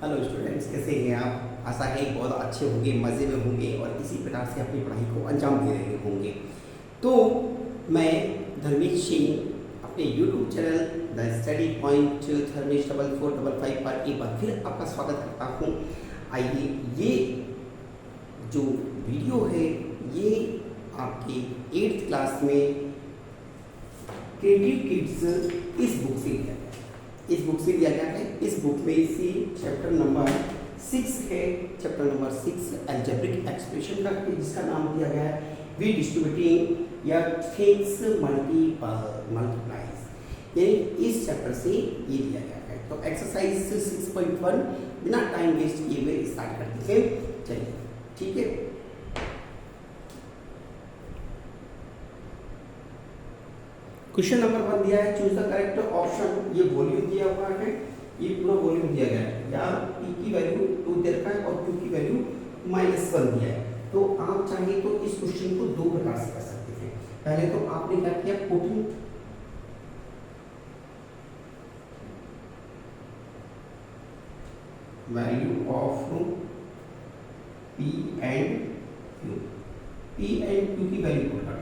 Hello students, कैसे हैं आप? आशा है बहुत अच्छे होंगे, मज़े में होंगे और इसी प्रकार से अपनी पढ़ाई को अंजाम दे रहे होंगे। तो मैं धर्मेश सिंह अपने YouTube channel the study point Dharmesh 4455 पर एक बार फिर आपका स्वागत करता हूँ। आइए, ये जो वीडियो है ये आपके 8th क्लास में क्रिएटिव किड्स इस बुक से लिया गया है। इस बुक से लिया गया है। इस बुक में से चैप्टर नंबर 6 है। चैप्टर नंबर 6 अलजेब्रिक एक्सप्रेशन का है, जिसका नाम दिया गया है वी डिस्ट्रीब्यूटिंग या थिंग्स मल्टीप्लाइज। यानी इस चैप्टर से ये लिया गया है। तो एक्सरसाइज 6.1 बिना टाइम वेस्ट किए हुए स्टार्ट करते हैं। चलिए, ठीक है। क्वेश्चन नंबर 1 दिया है, चूज द करेक्ट ऑप्शन। ये वॉल्यूम दिया हुआ है, ये पूरा वॉल्यूम दिया गया है। या p की वैल्यू 2 दे रखा है और q की वैल्यू -1 दिया है। तो आप चाहे तो इस क्वेश्चन को दो प्रकार से कर सकते हैं। पहले तो आपने क्या किया, putting value of p and q। p and q की वैल्यू पुट कर दो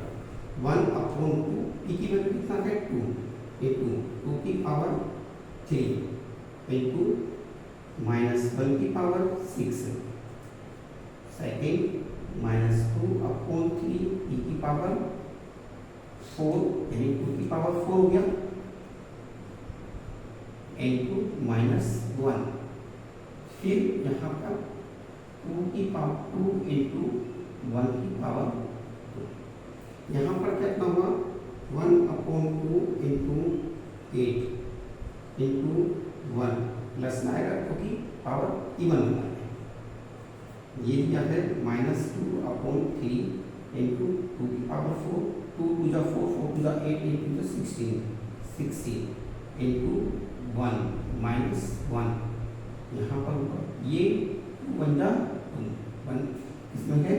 1/2। p की वैल्यू कितना है 2 इंटू 2 की पावर 3 इंटू -1 की पावर 6 सेकेंड -2/3 e की पावर 4 यानी 2 की पावर 4 हो गया इंटू -1। फिर यहाँ पर 2 की पावर 2 इंटू 1 की पावर 2। यहाँ पर कितना हुआ 1/2 इंटू 8 इंटू 1 प्लस में आएगा क्योंकि पावर इवन होना है। ये दिया है -2/3 इंटू 2 की पावर 4, 2 2 जा 4, 4 2 जा 8, 8 2 जा 16 इंटू 1 -1। यहाँ पर ऊपर ये 2 1 जा 2, 1 इसमें है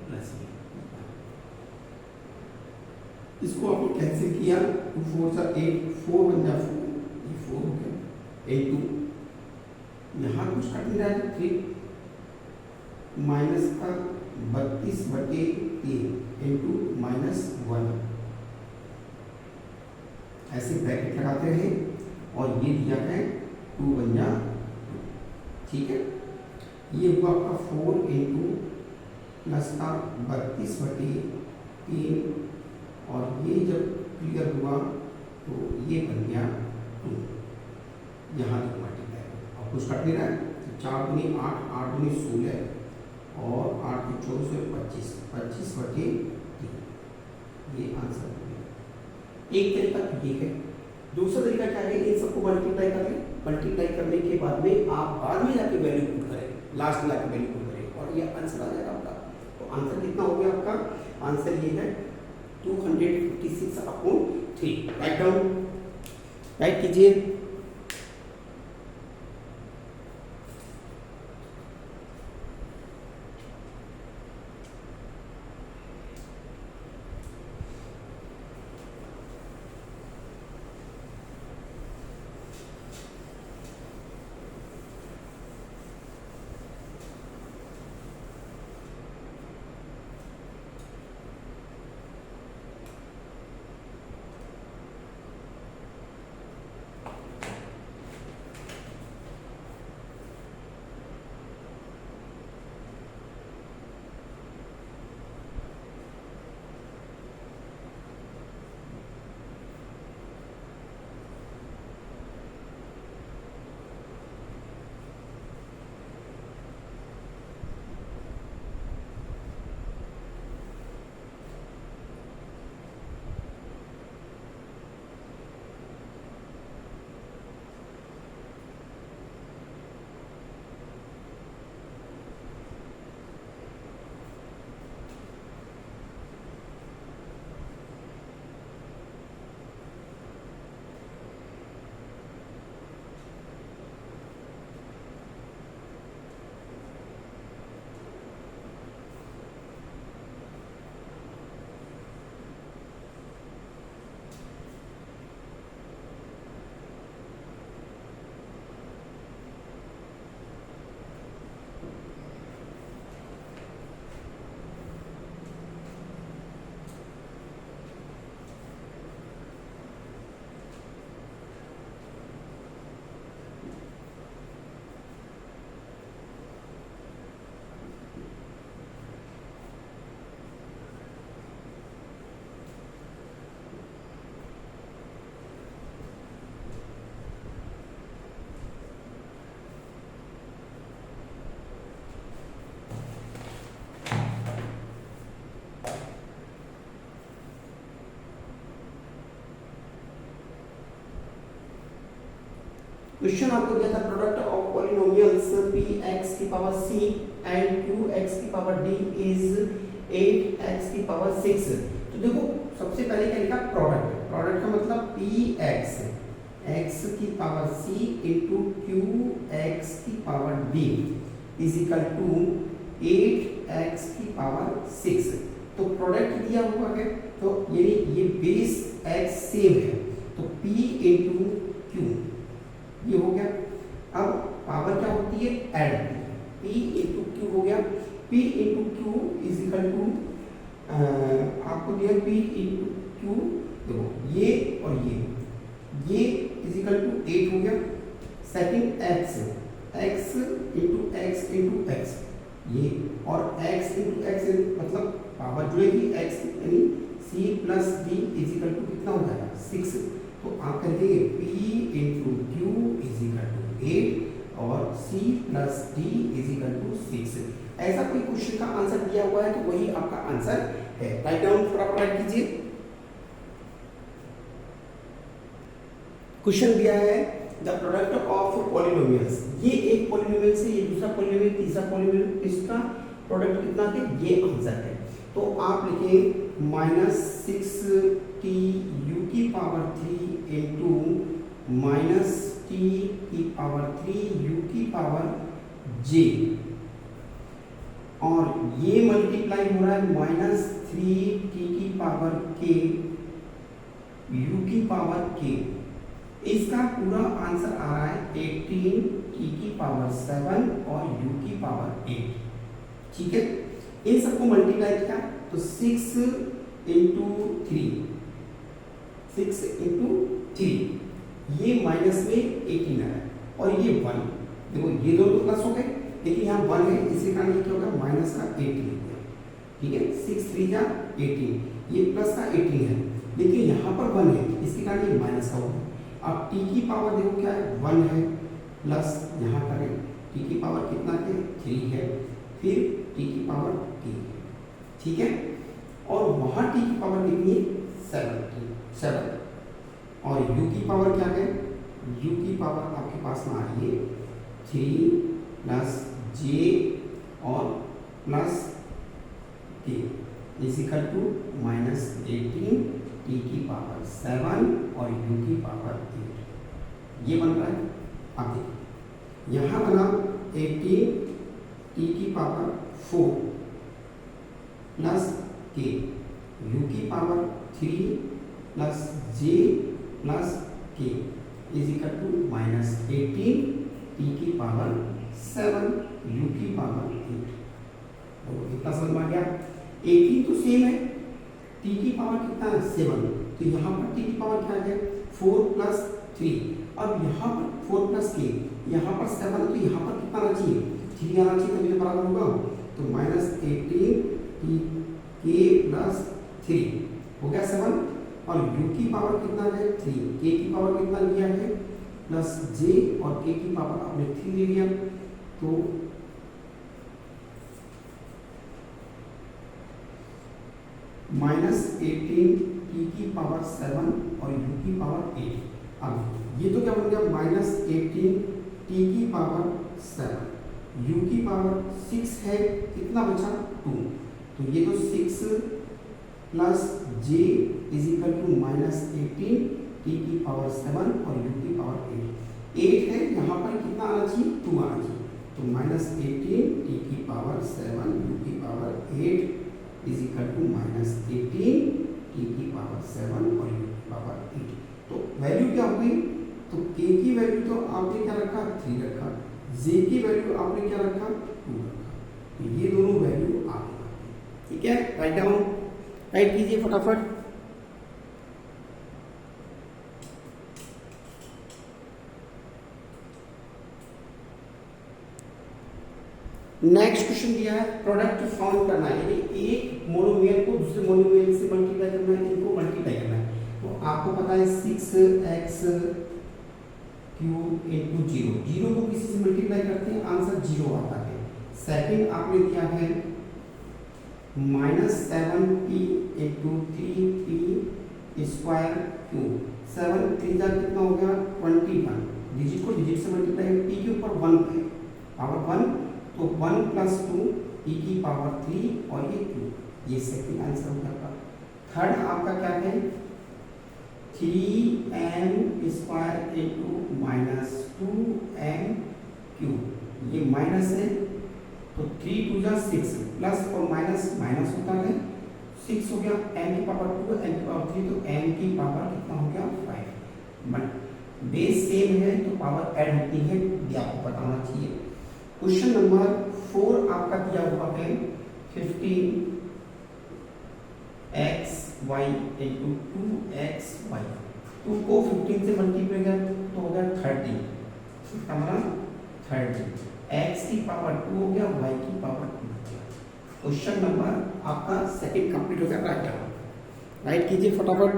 प्लस में। इसको आपने कैंसिल किया, 2 4 जा 8, 4 1 जा 4, ये 4 हो गया इंटू यहाँ कुछ कट नहीं रहा है 3 माइनस का 32/3 इंटू -1। ऐसे ब्रैकेट लगाते रहे और ये दिया है 2 1 जा 2। ठीक है, ये हुआ आपका 4 इंटू प्लस का 32/3 और ये जब क्लियर हुआ तो ये बन गया 2। यहाँ तक मल्टीप्लाई और कुछ कट नहीं रहा है, तो 4 दूनी 8, 8 दूनी 16 और 8 की 24 25, 25/3। ये आंसर हो गया। एक तरीका तो ठीक है। दूसरा तरीका क्या है, इन सबको मल्टीप्लाई कर लें। मल्टीप्लाई करने के बाद में आप बाद में जाके वैल्यू पुट करें, लास्ट में जाके वैल्यू पुट करें और ये आंसर आ जाएगा आपका। तो आंसर कितना हो गया आपका? आंसर ये है 256/3। राइट डाउन, राइट कीजिए। क्वेश्चन आपको दिया था product of polynomials P X की power C and Q X की पावर डी इज 8x की पावर 6। तो देखो सबसे पहले क्या लिखा प्रोडक्ट, प्रोडक्ट का मतलब पी एक्स एक्स की power C into Q X की power D is equal to 8x की पावर 6। तो प्रोडक्ट दिया हुआ है तो ये बेस x सेम है तो p इंटू क्यू ये हो गया। अब पावर क्या होती है ऐड होती है, p इंटू क्यू हो गया। p into Q is equal to आपको दिया p इंटू क्यू, देखो ये और ये इज इक्वल टू 8 हो गया। Second x into X into X ये और x इंटू एक्स मतलब पावर जुड़ेगी x यानी c plus d is equal to कितना हो जाएगा 6। तो आप कर देंगे p into Q is equal to 8 और c plus d is equal to 6। ऐसा कोई क्वेश्चन का आंसर दिया हुआ है तो वही आपका आंसर है। राइट डाउन फटाफट राइट कीजिए। क्वेश्चन दिया है द प्रोडक्ट ऑफ पॉलिनोमियल्स, ये एक पॉलिनोमियल से ये दूसरा पॉलिनोमियल तीसरा पॉलिनोमियल, इसका प्रोडक्ट कितना है ये आंसर है। तो आप लिखें माइनस 6t u की पावर 3 इंटू माइनस t की पावर 3 u की पावर j और ये मल्टीप्लाई हो रहा है माइनस 3t की पावर k u की पावर k। इसका पूरा आंसर आ रहा है 18 t की पावर 7 और u की पावर 8। ठीक है, इन सबको मल्टीप्लाई किया तो 6 इंटू 3 ये माइनस में 18 है और ये 1, देखो ये दोनों प्लस हो गए लेकिन यहाँ 1 है इसी कारण ये क्या होगा माइनस का 18 हो गया। ठीक है, 6 3 जा 18, ये प्लस का 18 है लेकिन यहाँ पर 1 है इसके कारण ये माइनस का होगा। अब t की पावर देखो क्या है 1 है प्लस यहाँ करें t की पावर कितना है 3 है फिर t की पावर 3 है। ठीक है, और वहाँ t की पावर कितनी है 7 और u की पावर क्या है u की पावर आपके पास में आ रही है 3 प्लस j और plus k is equal to minus 18 t की पावर 7 और u की पावर 8 ये बन रहा है। अब देखिए यहाँ बना 18 t की पावर 4 प्लस k u की power 3 plus j plus k is equal to minus 18 t की पावर 7 u की पावर 8। तो कितना समझ में आ गया, 18 तो सेम है t की पावर कितना है 7 तो यहाँ पर t की पावर क्या है 4 प्लस 3। अब यहाँ पर 4 प्लस k यहाँ पर 7 तो यहाँ पर कितना आना चाहिए 3 आना चाहिए तभी तो बराबर होगा। तो माइनस 18 t k प्लस 3 हो गया 7 और u की पावर कितना है 3, k की पावर कितना लिया है प्लस j और k की पावर आपने 3 ले लिया। तो माइनस 18 t की पावर 7 और u की पावर 8। अब ये तो क्या बन गया माइनस 18 t की पावर 7 u की पावर 6 है कितना बचा 2 तो ये तो 6 plus j is equal to minus 18 t की पावर 7 और u की पावर 8 है यहाँ पर कितना आना चाहिए 2 आना चाहिए। तो माइनस 18 t की पावर 7 u की power 8 is equal to minus 18 t की पावर 7 और u की पावर 8। तो वैल्यू क्या हो गई, तो k की वैल्यू तो आपने क्या रखा 3 रखा, j की वैल्यू आपने क्या रखा 2 रखा, तो ये दोनों वैल्यू आ गई। ठीक है, राइट डाउन राइट कीजिए फटाफट। नेक्स्ट क्वेश्चन दिया है प्रोडक्ट फाउंड करना है, यानी एक मोनोमियल को दूसरे मोनोमियल से मल्टीप्लाई करना है, इनको मल्टीप्लाई करना है। तो आपको पता है 6x क्यूब इंटू 0 को किसी से मल्टीप्लाई करते हैं आंसर 0 आता है। सेकंड आपने दिया है minus 7p into 3p square cube, 7 3 जा कितना हो गया 21 डिजिट को डिजिट से मल्टीप्लाई, टी के ऊपर 1 है, पावर 1, तो 1 प्लस 2 टी की पावर 3 और ये 2, ये सेकंड आंसर हो जाएगा। थर्ड आपका क्या है, 3m square into minus 2m cube, ये माइनस है तो 3 2 जा 6, प्लस और माइनस माइनस होता है, 6 हो गया, m की पावर 2 m की पावर 3, तो m की पावर कितना हो गया 5। बट बेस सेम है तो पावर ऐड होती है, ये आपको पता होना चाहिए। क्वेश्चन नंबर 4 आपका दिया हुआ है 15 xy इंटू 2xy, 2 को 15 से मल्टीप्लाई कर तो हो गया 30, इसका मतलब 30, x की पावर 2 हो गया, y की पावर 2 हो गया। क्वेश्चन नंबर आपका सेकंड कंप्लीट हो गया, राइट कीजिए फटाफट।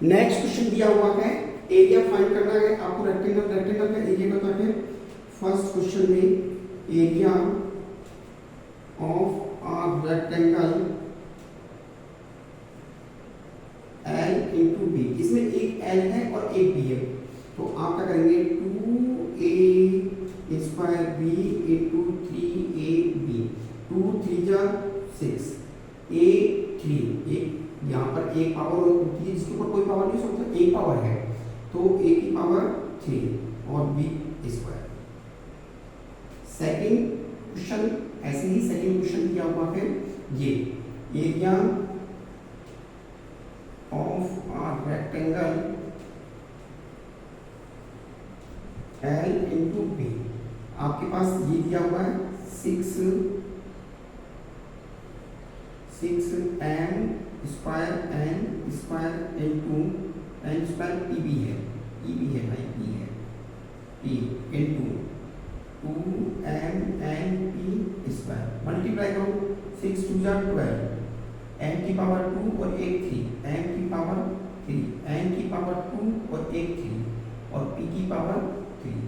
नेक्स्ट क्वेश्चन दिया हुआ है, एरिया फाइंड करना है आपको, रेक्टेंगल का एरिया बता है। फर्स्ट क्वेश्चन में area of a rectangle L into B, इसमें एक L है और एक B है, तो आप क्या करेंगे 2a square b into 3ab, 2 3 जा 6, a 3, एक यहाँ पर एक पावर होती है जिसके ऊपर कोई पावर नहीं सकता, एक पावर है तो a की पावर 3 और b स्क्वायर। सेकंड क्वेश्चन ऐसे ही सेकंड क्वेश्चन दिया हुआ है, ये area of a rectangle L into B, आपके पास ये दिया हुआ है 6m square n square into n square pb है, pb है भाई, p है, p into 2m n p square, multiply करो 6 2 जा 12, n की पावर 2 और एक 3, n की पावर 3, n की पावर 2 और एक 3 और p की पावर 3।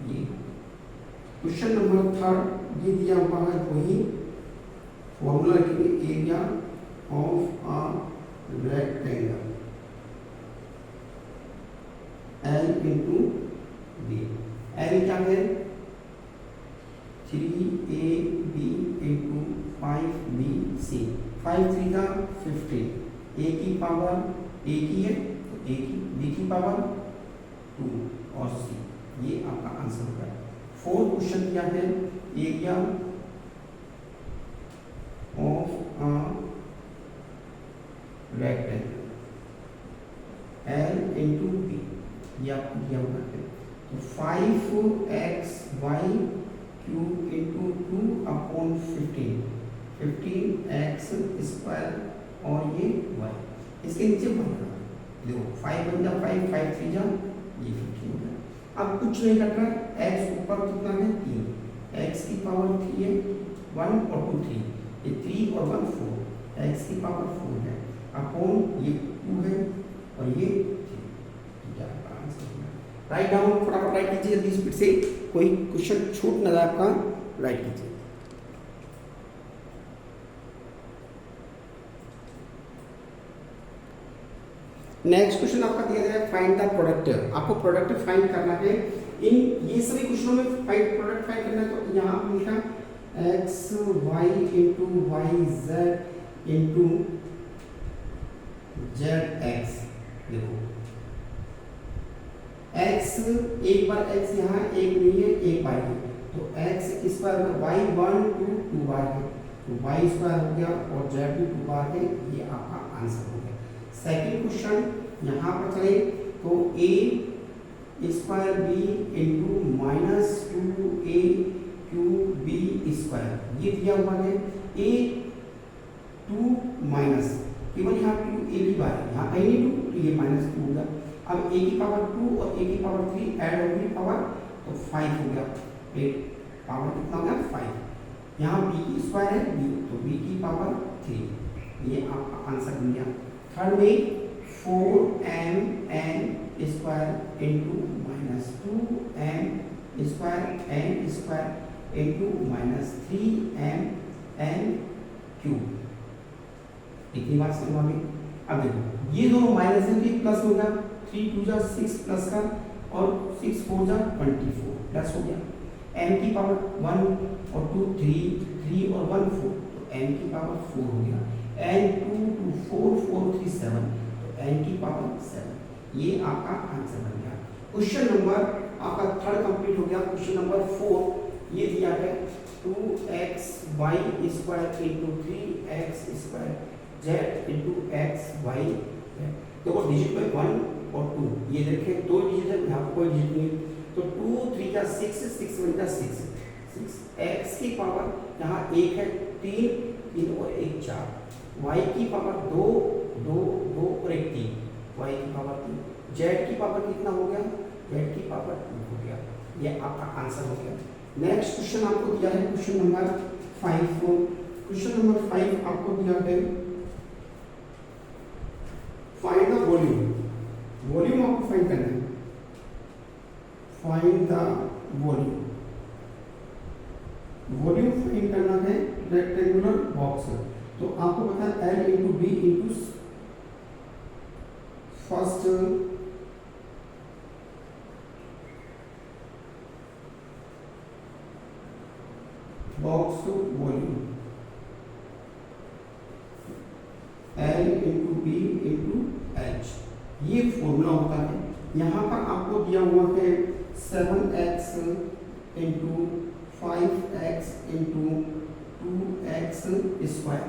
ये क्वेश्चन नंबर थर्ड ये दिया हुआ है, वही फॉर्मूला लिखेंगे, area of a rectangle L into B, L क्या है 3ab इंटू 5bc, 5 3 का 15, a की पावर एक ही है तो a की, b की पावर 2 और c, ये आपका आंसर होगा। फोर्थ क्वेश्चन क्या है, area of a rectangle L into B, ये आपको दिया हुआ है, तो 5xy cube into 2/15, 15x square और ये y, इसके नीचे बनेगा, देखो 5 बन जा 5, 5 3 जा ये 15 हो गया। अब कुछ नहीं करना, x ऊपर कितना है 3, x की पावर 3 है, 1 और 2 3, ये 3 और 1 4, x की पावर 4 है, अपॉन ये 2 है और ये 3, ठीक है आपका आंसर है। राइट डाउन, फटाफट राइट कीजिए जल्दी स्पीड से, कोई क्वेश्चन छूट ना जाए आपका, राइट कीजिए। नेक्स्ट क्वेश्चन आपका दिया गया है, फाइंड द प्रोडक्ट, आपको प्रोडक्ट फाइंड करना है। इन ये सभी क्वेश्चनों में फाइंड प्रोडक्ट फाइंड करना है, तो यहाँ पर लिखा x y into Y Z into Z X, देखो x एक बार x यहाँ एक नहीं है, एक y है, तो x स्क्वायर में y 1 2 2 बार है, तो y स्क्वायर हो गया और z भी 2 बार है, ये आपका आंसर हो गया। सेकंड क्वेश्चन यहाँ पर चले तो a square b into minus 2a cube b square, ये दिया हुआ है, a 2 माइनस केवल यहाँ 2a की बार है, यहाँ कहीं नहीं 2 तो ये माइनस 2 होगा। अब a की पावर 2 और a की पावर 3 ऐड हो गई पावर, तो 5 हो गया, पावर कितना हो गया 5, यहाँ b की स्क्वायर है b, तो b की पावर 3, ये आपका आंसर बन गया। थर्ड में 4m square into minus 2m square n square into minus 3m cube, इतनी बात समझ में। अब देखो ये दोनों माइनस है, प्लस होगा, 3 2 जा 6 प्लस का और 6 4 जा 24 प्लस हो गया m की पावर 1 और 2 3 और 1 4 तो m की पावर 4 हो गया n 2 2 4 4 3 7 तो n की पावर 7। ये आपका आंसर बन गया। क्वेश्चन नंबर आपका थर्ड कंप्लीट हो गया। क्वेश्चन नंबर 4 ये दिया है 2xy square into 3x square z into X Y. देखो डिजिट में 1 और 2 ये देखें दो डिजिट है, यहाँ पर कोई डिजिट नहीं, तो 2 3 का 6 6 1 का 6 x की पावर यहाँ 1 है 3 और 1 4, y की पावर 2 2 2 और 1 3, y की पावर 3, z की पावर कितना हो गया, z की पावर 2 हो गया। ये आपका आंसर हो गया। नेक्स्ट क्वेश्चन आपको दिया है क्वेश्चन नंबर 5। क्वेश्चन नंबर 5 आपको दिया है फाइंड द वॉल्यूम। वॉल्यूम आपको फाइंड करना है, find the volume. Volume find करना है रेक्टेंगुलर बॉक्स। तो आपको पता है L into B into first box volume L into B into H, ये फॉर्मूला होता है। यहाँ पर आपको दिया हुआ है 7x into 5x into 2x square.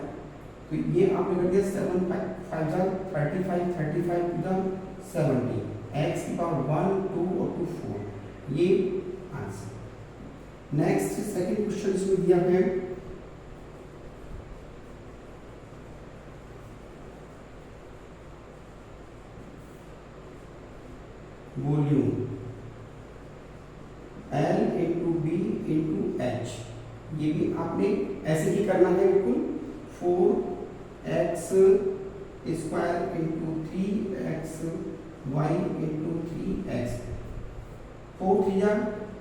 तो ये आपने कर दिया 7 5 जा 35 35 टू द 70, x की पावर 1 2 और 2 4, ये आंसर। नेक्स्ट सेकंड क्वेश्चन इसमें दिया है volume L into B into H, ये भी आपने ऐसे ही करना है बिल्कुल। 4x square into 3x y into 3x, 4 3 जा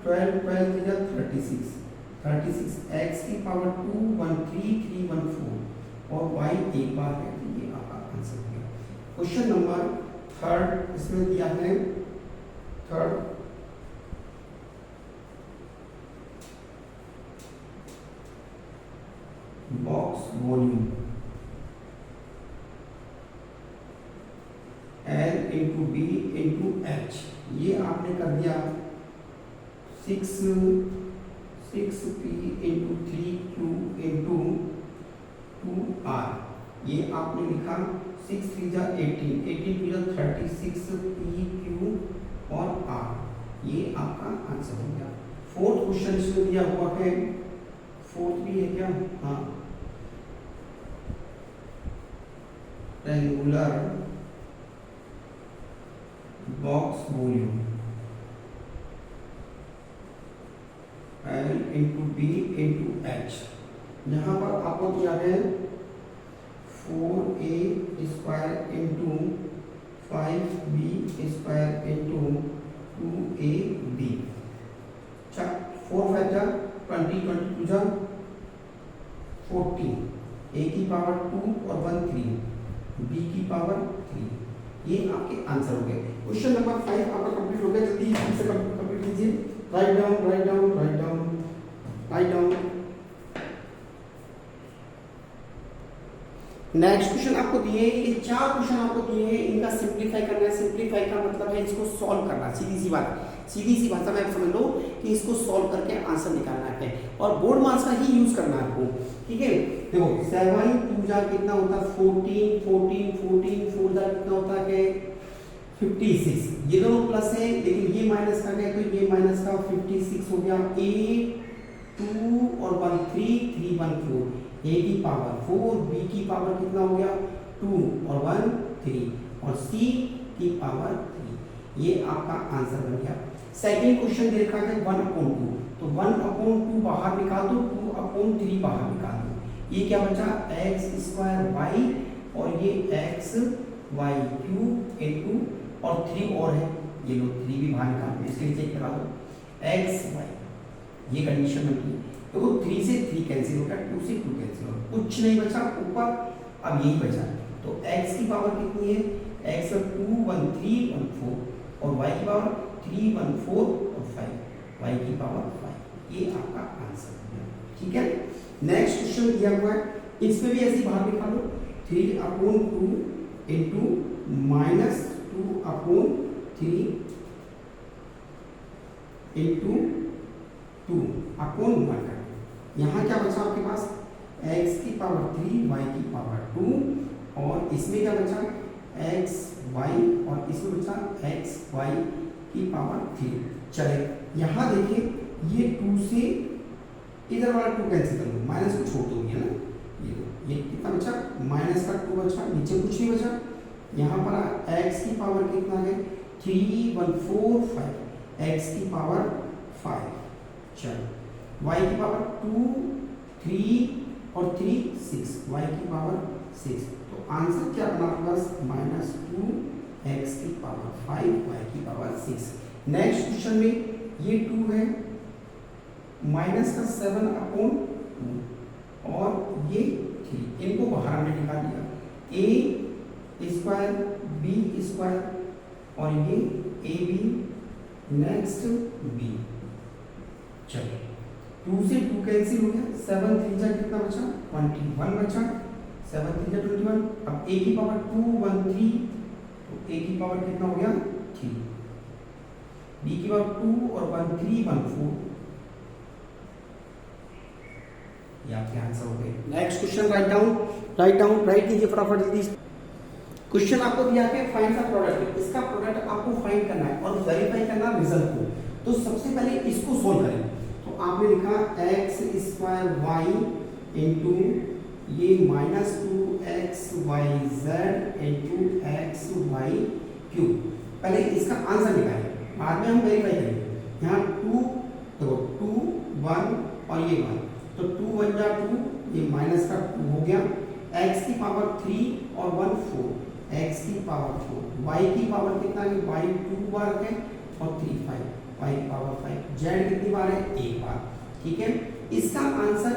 12 12 3 जा 36 36, x की पावर 2 1 3 3 1 4 और y एक बार है। ये आपका आंसर हो गया। क्वेश्चन नंबर थर्ड इसमें दिया है third box volume L into B into H, ये आपने कर दिया 6 6p into 3q into 2r, ये आपने लिखा 6 3 जा 18 18 2 जा 36p q और r, ये आपका आंसर हो गया। फोर्थ क्वेश्चन इसमें दिया हुआ है, फोर्थ भी है क्या, हाँ, rectangular box volume L into B into H, यहाँ पर आपको दिया है 4a square into 5b square into 2ab। 4 5 जा 20 22 जा 40, a की पावर 2 और 1 3, b की पावर 3, ये आपके आंसर हो गए। क्वेश्चन नंबर 5 आपका कंप्लीट हो गया। जल्दी से कंप्लीट कीजिए। Right down right down right down write down. Next question आपको दिए, ये 4 क्वेश्चन आपको दिए हैं, इनका सिंप्लीफाई करना है। सिंप्लीफाई का मतलब है इसको सॉल्व करना, सीधी सी बात, सीधी सी भाषा में आप समझ लो कि इसको सॉल्व करके आंसर निकालना है और बोर्ड मार्क्स का ही यूज करना है आपको, ठीक है। देखो 7 2 जा कितना होता है 14 14 14 4 जा कितना होता है 56, ये दोनों प्लस है लेकिन ये माइनस का गया तो ये माइनस का 56 हो गया। 8 2 और 1 3 3 1 4, a की पावर 4, b की पावर कितना हो गया 2 और 1 3 और c की पावर 3, ये आपका आंसर बन गया। सेकंड क्वेश्चन दे रखा है 1/2, तो 1/2 बाहर निकाल दो, 2/3 बाहर निकाल दो, ये क्या बचा x स्क्वायर y और ये x y क्यूब इंटू और 3 और है, ये लो 3 भी बाहर निकाल दो, इसके नीचे लगा दो x y, ये कंडीशन बनती है। तो वो 3 से 3 कैंसिल होगा, 2 से 2 कैंसिल होगा, कुछ नहीं बचा ऊपर, अब यही बचा। तो x की पावर कितनी है, x 2 1 3 1 4 और y की पावर 3, 1, 4 और 5, y की पावर 5, ये आपका आंसर है। ठीक है, नेक्स्ट क्वेश्चन दिया हुआ है, इसमें भी ऐसी बाहर निकालो 3/2 इंटू -2/3 इंटू 2/1 का। यहाँ क्या बचा आपके पास, x की पावर 3 y की पावर 2, और इसमें क्या बचा x y, और इसमें बचा x y की पावर 3। चले यहाँ देखिए, ये 2 से इधर वाला 2 कैंसिल कर दो, माइनस को छोड़ दो, है ना, ये कितना बचा, माइनस का 2 बचा, नीचे कुछ नहीं बचा। यहाँ पर x की पावर कितना है 3, 1, 4, 5, x की पावर 5। चलो y की पावर 2, 3 और 3 6, y की पावर 6। तो आंसर क्या बना आपके पास, -2 x की पावर 5 y की पावर 6। नेक्स्ट क्वेश्चन में ये 2 है, माइनस का 7/2 और ये 3, इनको बाहर हमने निकाल दिया, a स्क्वायर b स्क्वायर और ये ab, नेक्स्ट b। चलो 2 से 2 कैंसिल हो गया, 7 3 जा कितना बचा, 21 बचा, 7 3 जा 21। अब a की पावर 2 1 3, तो a की पावर कितना हो गया 3, b की पावर 2 और 1 3 1 4, ये आपके आंसर हो गए। नेक्स्ट क्वेश्चन राइट कीजिए फटाफट जल्दी। क्वेश्चन आपको दिया है फाइंड द प्रोडक्ट, इसका प्रोडक्ट आपको फाइंड करना है और वेरीफाई करना रिजल्ट को। तो सबसे पहले इसको सोल्व करें। तो आपने लिखा x स्क्वायर y इंटू ये -2xyz इंटू xy3। पहले इसका आंसर निकालें, बाद में हम वेरीफाई करेंगे। यहाँ 2 देखो 2 1 और ये 1, तो 2 1 जा 2, ये माइनस का 2 हो गया, x की पावर 3 और 1 4, x की पावर 4, y की पावर कितना है, y 2 बार है और 3 5, y की पावर 5, z कितनी बार है, 1 बार। ठीक है, इसका आंसर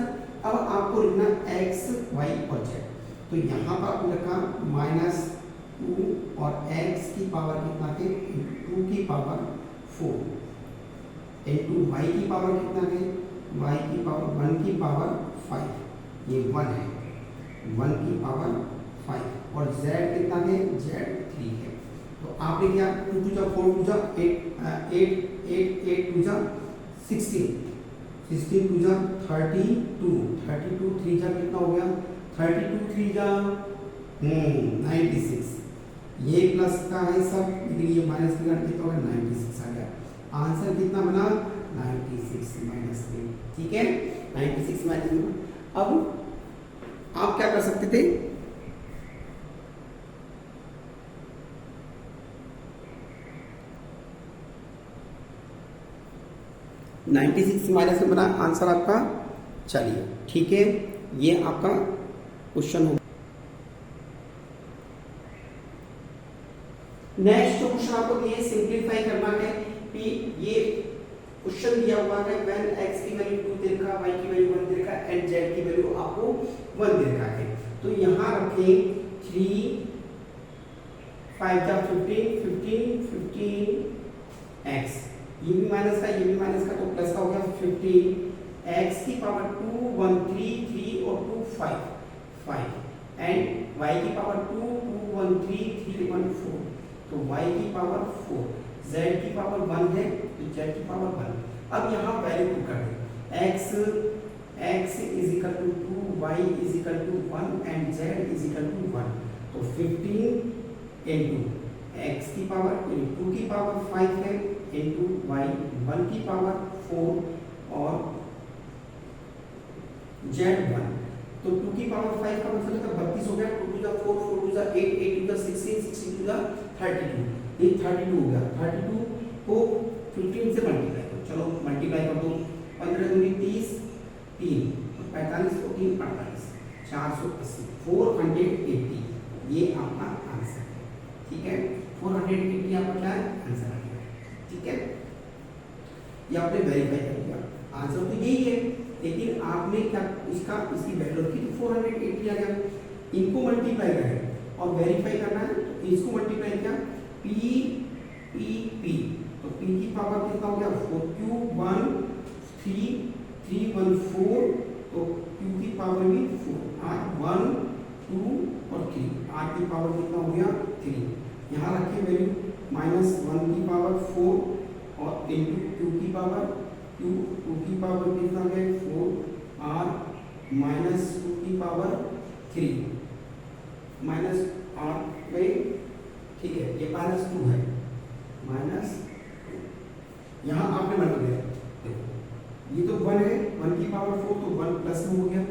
अब आपको लिखना x y और z। तो यहाँ पर आपने रखा -2 और x की पावर कितना है 2 की पावर 4 इंटू y की पावर कितना है, y की पावर 1 की पावर 5, ये 1 है, 1 की पावर 5 और z कितना है, z 3 है। तो आपने क्या 2 2 जा 4 2 जा 8 8 8 2 जा 16 16 2 जा 32 32 3 जा कितना हो गया, 32 3 जा 96। ये प्लस का है सब, लेकिन ये माइनस का कितना होगा 96 आ गया। आंसर कितना बना 96 -3। ठीक है, 96 -3। अब आप क्या कर सकते थे, -96 में बना आंसर आपका। चलिए ठीक है, ये आपका क्वेश्चन हो। नेक्स्ट जो क्वेश्चन आपको दिए सिंप्लीफाई करना है कि ये क्वेश्चन दिया हुआ है व्हेन x की वैल्यू 2 दे रखा, y की वैल्यू 1 दे रखा एंड z की वैल्यू आपको 1 दे रखा है। तो यहाँ रखें 3 5 जा 15 15 15 x, ये भी माइनस का ये भी माइनस का, तो प्लस का हो गया 15 x की पावर 2 1 3 3 और 2 5 5 एंड y की पावर 2 2 1 3 3 1 4, तो y की पावर 4, z की पावर 1 है तो z की पावर 1। अब यहाँ वैल्यू पुट कर दें, x is equal to 2, y is equal to 1 and z is equal to 1। तो 15 इंटू x की पावर 2 की पावर 5 है इंटू y 1 की पावर 4 और z 1। तो 2 की पावर 5 का मतलब 32 हो गया, 2 2 जा 4 4 2 जा 8 8 2 जा 16 16 2 जा 32, ये 32 हो गया। 32 को 15 से मल्टीप्लाई करो, चलो मल्टीप्लाई कर दो, 15 दूनी 30 3 45 को 3 48 480 480, ये आपका आंसर है। ठीक है, 480 आपका क्या है आंसर आ गया। ठीक है, ये आपने वेरीफाई कर दिया, आंसर तो यही है, लेकिन आपने क्या इसका इसकी वैल्यू रखी तो 480 आ गया। इनको मल्टीप्लाई करें और वेरीफाई करना है, तो इसको मल्टीप्लाई किया p p p तो p की पावर कितना हो गया 4 क्यूब 1 3 3 1 4, तो q की पावर भी 4, r 1 2 और 3, r की पावर कितना हो गया 3। यहाँ रखें वैल्यू -1 की पावर 4 और इंटू q की पावर 2 की पावर कितना है 4 r -2 की पावर 3 माइनस r में, ठीक है ये -2 है, माइनस यहाँ आपने मल्टीप्लाई, देखो ये तो 1 है, 1 की पावर 4 तो 1 प्लस में हो गया,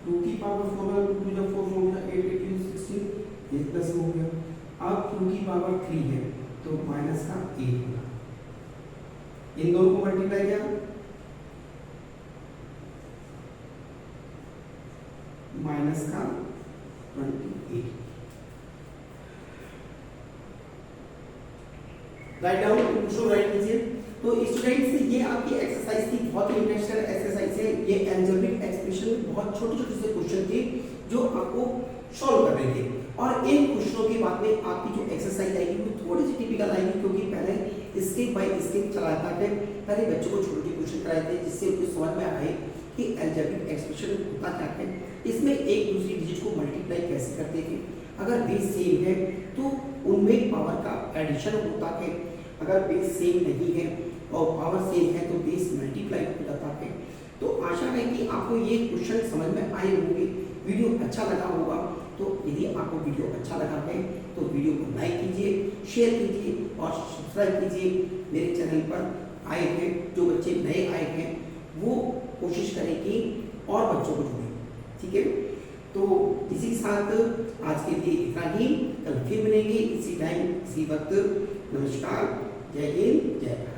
2 की पावर 4 2 जब 4 हो गया 8 8 16, ये प्लस में हो गया। अब 2 की पावर 3 है तो माइनस का 8 होगा, इन दोनों को मल्टीप्लाई किया माइनस का 28। राइट डाउन क्वेश्चन राइट कीजिए। तो स्टूडेंट्स ये आपकी एक्सरसाइज थी, बहुत ही इंटरेस्टिंग एक्सरसाइज है। ये एल्जेब्रिक एक्सप्रेशन बहुत छोटे-छोटे से क्वेश्चन थे जो आपको सॉल्व करने थे, और इन क्वेश्चनों के बाद में आपकी जो एक्सरसाइज आएगी वो थोड़ी सी टिपिकल आएगी, क्योंकि पहले स्टेप बाय स्टेप चलाता है, पहले बच्चों को छोटे क्वेश्चन कराए थे जिससे उनको समझ में आए कि एल्जेब्रिक एक्सप्रेशन होता क्या है, इसमें एक दूसरी डिजिट को मल्टीप्लाई कैसे करते थे, अगर बेस सेम है तो उनमें पावर का एडिशन होता है, अगर बेस सेम नहीं है और पावर सेम है तो बेस मल्टीप्लाई हो जाता है। तो आशा है कि आपको ये क्वेश्चन समझ में आए होंगे, वीडियो अच्छा लगा होगा। तो यदि आपको वीडियो अच्छा लगा है तो वीडियो को लाइक कीजिए, शेयर कीजिए और सब्सक्राइब कीजिए। मेरे चैनल पर आए हैं जो बच्चे नए आए हैं वो कोशिश करें कि और बच्चों को जोड़ें, ठीक है। तो इसी के साथ आज के लिए इतना ही, कल फिर मिलेंगे इसी टाइम इसी वक्त। नमस्कार, जय हिंद, जय भारत।